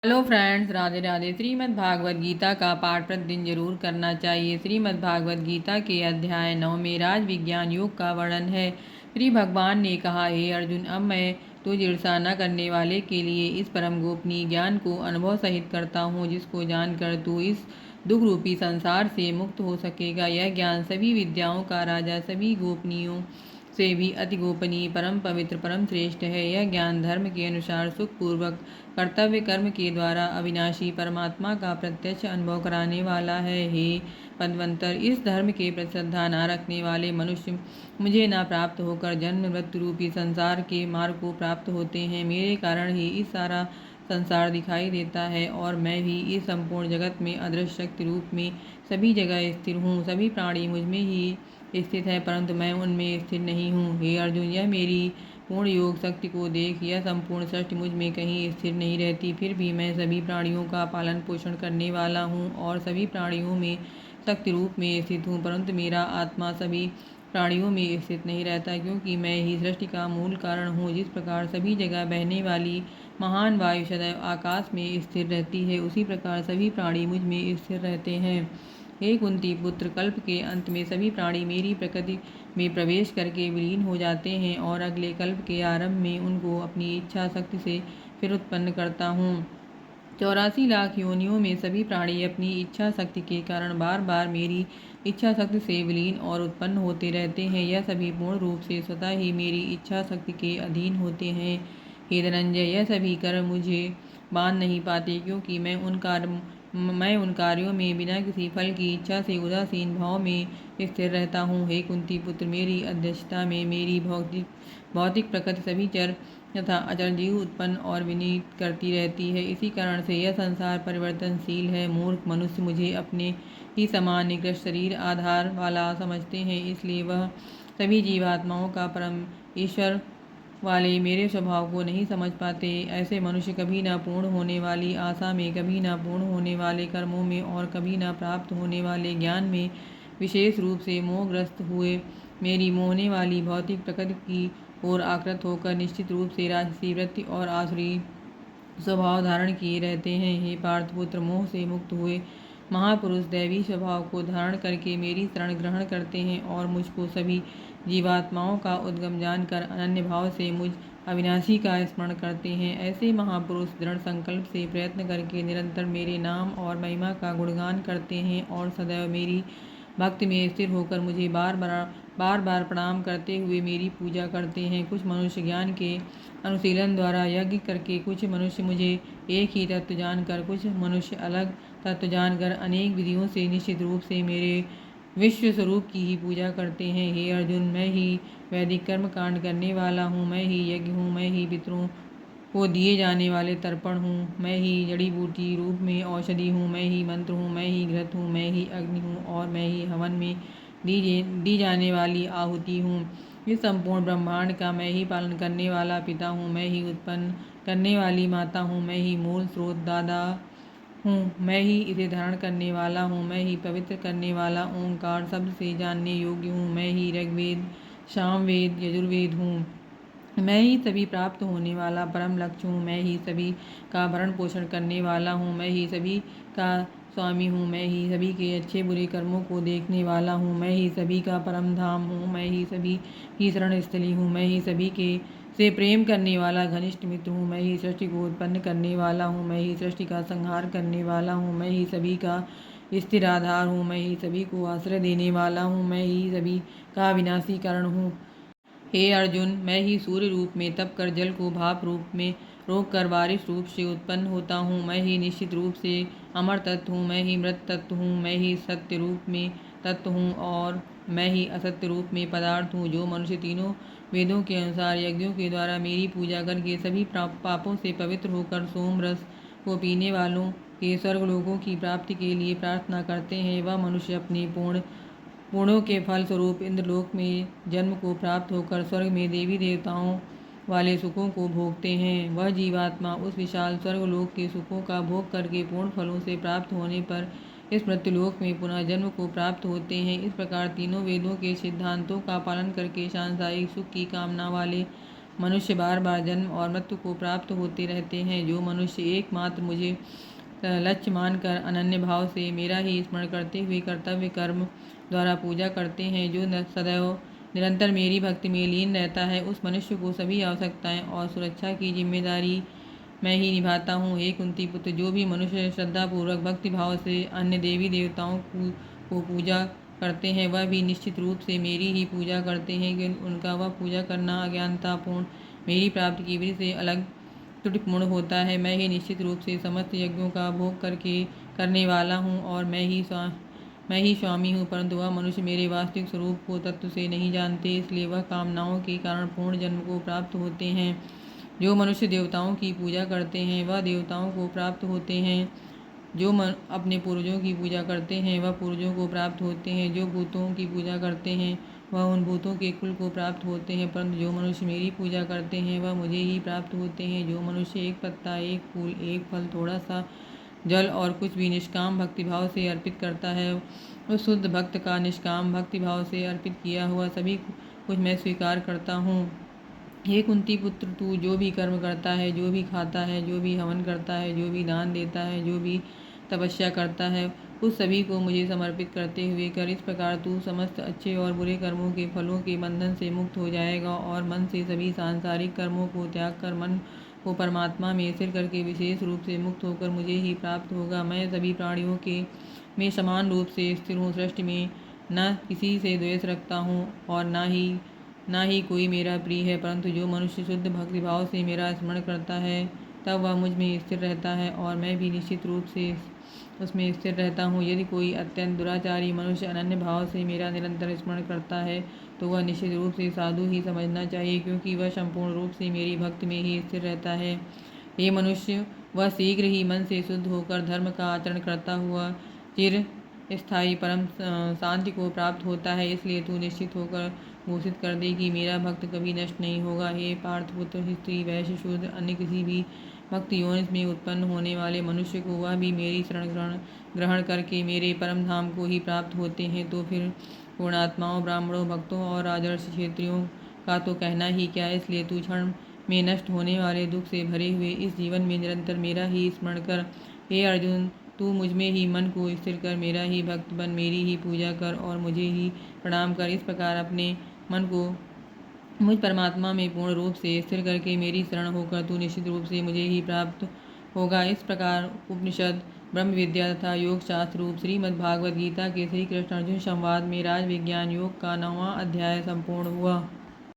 Hello friends, Radhe Radhe. Shrimad Bhagavad Gita का पाठ प्रतिदिन जरूर करना चाहिए। श्रीमद् भागवत गीता के अध्याय 9 में राज विज्ञान योग का वर्णन है। श्री भगवान ने कहा, हे अर्जुन, अब मैं तुझ ईर्षा न करने वाले के लिए इस परम गोपनीय ज्ञान को अनुभव सहित करता हूँ, जिसको जानकर तू इस दुख रूपी संसार से मुक्त हो सकेगा। यह ज्ञान सभी विद्याओं का राजा, सभी गोपनीयों से भी अति गोपनीय, परम पवित्र, परम श्रेष्ठ है। यह ज्ञान धर्म के अनुसार सुखपूर्वक कर्तव्य कर्म के द्वारा अविनाशी परमात्मा का प्रत्यक्ष अनुभव कराने वाला है। हे पद्मंतर, इस धर्म के प्रति श्रद्धा न रखने वाले मनुष्य मुझे न प्राप्त होकर जन्म मृत्यु रूपी संसार के मार्ग को प्राप्त होते हैं। मेरे कारण ही इस सारा संसार दिखाई देता है और मैं भी इस संपूर्ण जगत में अदृश्य शक्ति रूप में सभी जगह स्थिर हूँ। सभी प्राणी मुझ में ही स्थित है, परंतु मैं उनमें स्थिर नहीं हूँ। हे अर्जुन, यह मेरी पूर्ण योग शक्ति को देख। यह संपूर्ण सृष्टि मुझ में कहीं स्थिर नहीं रहती, फिर भी मैं सभी प्राणियों का पालन पोषण करने वाला हूँ और सभी प्राणियों में शक्ति रूप में स्थित हूँ। परंतु मेरा आत्मा सभी प्राणियों में स्थित नहीं रहता, क्योंकि मैं ही सृष्टि का मूल कारण हूँ। जिस प्रकार सभी जगह बहने वाली महान वायु सदैव आकाश में स्थिर रहती है, उसी प्रकार सभी प्राणी मुझ में स्थिर रहते हैं। हे कुंती पुत्र, कल्प के अंत में सभी प्राणी मेरी प्रकृति में प्रवेश करके विलीन हो जाते हैं और अगले कल्प के आरंभ में उनको अपनी इच्छा शक्ति से फिर उत्पन्न करता हूँ। 84 लाख योनियों में सभी प्राणी अपनी इच्छा शक्ति के कारण बार बार मेरी इच्छा शक्ति से विलीन और उत्पन्न होते रहते हैं। यह सभी पूर्ण रूप से स्वतः ही मेरी इच्छा शक्ति के अधीन होते हैं। हे धनंजय, यह सभी कर्म मुझे बांध नहीं पाते, क्योंकि मैं उन कार्यों में बिना किसी फल की इच्छा से उदासीन भाव में स्थिर रहता हूँ। हे कुंती पुत्र, मेरी अध्यक्षता में मेरी भौतिक प्रकृति सभी चर तथा अचर जीव उत्पन्न और विनीत करती रहती है। इसी कारण से यह संसार परिवर्तनशील है। मूर्ख मनुष्य मुझे अपने ही समान निकृष्ट शरीर आधार वाला समझते हैं, इसलिए वह सभी जीवात्माओं का परम ईश्वर वाले मेरे स्वभाव को नहीं समझ पाते। ऐसे मनुष्य कभी न पूर्ण होने वाली आशा में, कभी न पूर्ण होने वाले कर्मों में और कभी न प्राप्त होने वाले ज्ञान में विशेष रूप से मोहग्रस्त हुए मेरी मोहने वाली भौतिक प्रकृति की ओर आकृत होकर निश्चित रूप से राजसी वृत्ति और आसुरी स्वभाव धारण किए रहते हैं। हे पार्थपुत्र, मोह से मुक्त हुए महापुरुष दैवी स्वभाव को धारण करके मेरी शरण ग्रहण करते हैं और मुझको सभी जीवात्माओं का उद्गम जानकर अनन्य भाव से मुझ अविनाशी का स्मरण करते हैं। ऐसे महापुरुष दृढ़ संकल्प से प्रयत्न करके निरंतर मेरे नाम और महिमा का गुणगान करते हैं और सदैव मेरी भक्ति में स्थिर होकर मुझे बार बार प्रणाम करते हुए मेरी पूजा करते हैं। कुछ मनुष्य ज्ञान के अनुशीलन द्वारा यज्ञ करके, कुछ मनुष्य मुझे एक ही तत्व जानकर, कुछ मनुष्य अलग तत्व जानकर अनेक विधियों से निश्चित रूप से मेरे विश्व स्वरूप की ही पूजा करते हैं। हे अर्जुन, मैं ही वैदिक कर्म कांड करने वाला हूँ, मैं ही यज्ञ हूँ, मैं ही पितरों को दिए जाने वाले तर्पण हूँ, मैं ही जड़ी बूटी रूप में औषधि हूँ, मैं ही मंत्र हूँ, मैं ही घृत हूँ, मैं ही अग्नि हूँ और मैं ही हवन में दी जाने वाली आहुति हूँ। इस संपूर्ण ब्रह्मांड का मैं ही पालन करने वाला पिता हूँ, मैं ही उत्पन्न करने वाली माता हूँ, मैं ही मूल स्रोत दादा हूँ, मैं ही इसे धारण करने वाला हूँ, मैं ही पवित्र करने वाला ओंकार शब्द से जानने योग्य हूँ, मैं ही ऋग्वेद, सामवेद, यजुर्वेद हूँ, मैं ही सभी प्राप्त होने वाला परम लक्ष्य हूँ, मैं ही सभी का भरण पोषण करने वाला हूँ, मैं ही सभी का स्वामी हूँ, मैं ही सभी के अच्छे बुरे कर्मों को देखने वाला हूँ, मैं ही सभी का परम धाम हूँ, मैं ही सभी की शरण स्थली हूँ, मैं ही सभी के से प्रेम करने वाला घनिष्ठ मित्र हूँ, मैं ही सृष्टि को उत्पन्न करने वाला हूँ, मैं ही सृष्टि का संहार करने वाला हूँ, मैं ही सभी का स्थिर आधार हूँ, मैं ही सभी को आश्रय देने वाला हूँ, मैं ही सभी का विनाशी कारण हूँ। हे अर्जुन, मैं ही सूर्य रूप में तप कर जल को भाप रूप में रोक कर बारिश रूप से उत्पन्न होता हूँ, मैं ही निश्चित रूप से अमर तत्व हूँ, मैं ही मृत तत्व हूँ, मैं ही सत्य रूप में तत्व हूँ और मैं ही असत्य रूप में पदार्थ हूँ। जो मनुष्य तीनों वेदों के अनुसार यज्ञों के द्वारा मेरी पूजा करके सभी पापों से पवित्र होकर सोम रस को पीने वालों के स्वर्ग लोगों की प्राप्ति के लिए प्रार्थना करते हैं, वह मनुष्य अपने पूर्णों के फल स्वरूप इंद्रलोक में जन्म को प्राप्त होकर स्वर्ग में देवी देवताओं वाले सुखों को भोगते हैं। वह जीवात्मा उस विशाल स्वर्गलोक के सुखों का भोग करके पूर्ण फलों से प्राप्त होने पर इस मृत्युलोक में पुनः जन्म को प्राप्त होते हैं। इस प्रकार तीनों वेदों के सिद्धांतों का पालन करके सांसारिक सुख की कामना वाले मनुष्य बार बार जन्म और मृत्यु को प्राप्त होते रहते हैं। जो मनुष्य एकमात्र मुझे लक्ष्य मानकर अनन्य भाव से मेरा ही स्मरण करते हुए कर्तव्य कर्म द्वारा पूजा करते हैं, जो सदैव निरंतर मेरी भक्ति में लीन रहता है, उस मनुष्य को सभी आवश्यकताएं और सुरक्षा की जिम्मेदारी मैं ही निभाता हूँ। हे कुंती पुत्र, जो भी मनुष्य श्रद्धापूर्वक भक्ति भाव से अन्य देवी देवताओं को पूजा करते हैं, वह भी निश्चित रूप से मेरी ही पूजा करते हैं, कि उनका वह पूजा करना अज्ञानतापूर्ण मेरी प्राप्ति की विधि से अलग त्रुटिपूर्ण होता है। मैं ही निश्चित रूप से समस्त यज्ञों का भोग करने वाला हूँ और मैं ही स्वामी हूँ, परंतु वह मनुष्य मेरे वास्तविक स्वरूप को तत्व से नहीं जानते, इसलिए वह कामनाओं के कारण पूर्ण जन्म को प्राप्त होते हैं। जो मनुष्य देवताओं की पूजा करते हैं वह देवताओं को प्राप्त होते हैं, जो अपने पूर्वजों की पूजा करते हैं वह पूर्वजों को प्राप्त होते हैं, जो भूतों की पूजा करते हैं वह उन भूतों के कुल को प्राप्त होते हैं, परंतु जो मनुष्य मेरी पूजा करते हैं वह मुझे ही प्राप्त होते हैं। जो मनुष्य एक पत्ता, एक फूल, एक फल, थोड़ा सा जल और कुछ भी निष्काम भक्तिभाव से अर्पित करता है, उस शुद्ध भक्त का निष्काम भक्तिभाव से अर्पित किया हुआ सभी कुछ मैं स्वीकार करता हूँ। हे कुंती पुत्र, तू जो भी कर्म करता है, जो भी खाता है, जो भी हवन करता है, जो भी दान देता है, जो भी तपस्या करता है, उस सभी को मुझे समर्पित करते हुए कर। इस प्रकार तू समस्त अच्छे और बुरे कर्मों के फलों के बंधन से मुक्त हो जाएगा और मन से सभी सांसारिक कर्मों को त्याग कर मन को परमात्मा में स्थिर करके विशेष रूप से मुक्त होकर मुझे ही प्राप्त होगा। मैं सभी प्राणियों के में समान रूप से स्थिर हूँ, सृष्टि में न किसी से द्वेष रखता हूँ और ना ही कोई मेरा प्रिय है, परंतु जो मनुष्य शुद्ध भक्तिभाव से मेरा स्मरण करता है तब वह मुझ में स्थिर रहता है और मैं भी निश्चित रूप से उसमें स्थिर रहता हूँ। यदि कोई अत्यंत दुराचारी मनुष्य अनन्य भाव से मेरा निरंतर स्मरण करता है तो वह निश्चित रूप से साधु ही समझना चाहिए, क्योंकि वह संपूर्ण रूप से मेरी भक्ति में ही स्थिर रहता है। ये मनुष्य वह शीघ्र ही मन से शुद्ध होकर धर्म का आचरण करता हुआ चिर स्थायी परम शांति को प्राप्त होता है। इसलिए तू निश्चित होकर घोषित कर दे कि मेरा भक्त कभी नष्ट नहीं होगा। हे पार्थपुत्र, स्त्री, वैश्य, शूद्र, अन्य किसी भी भक्त योनिस में उत्पन्न होने वाले मनुष्य को वह भी मेरी शरण ग्रहण करके मेरे परम धाम को ही प्राप्त होते हैं। तो फिर पूर्णात्माओं, ब्राह्मणों, भक्तों और राजर्षि क्षेत्रियों का तो कहना ही क्या। इसलिए तू क्षण में नष्ट होने वाले दुख से भरे हुए इस जीवन में निरंतर मेरा ही स्मरण कर। हे अर्जुन, तू मुझ में ही मन को स्थिर कर मेरा ही भक्त बन, मेरी ही पूजा कर और मुझे ही प्रणाम कर। इस प्रकार अपने मन को मुझ परमात्मा में पूर्ण रूप से स्थिर करके मेरी शरण होकर तू निश्चित रूप से मुझे ही प्राप्त होगा। इस प्रकार उपनिषद, ब्रह्म विद्या तथा योग शास्त्र रूप श्रीमद् भागवत गीता के श्री कृष्ण अर्जुन संवाद में राज विज्ञान योग का 9वां अध्याय संपूर्ण हुआ।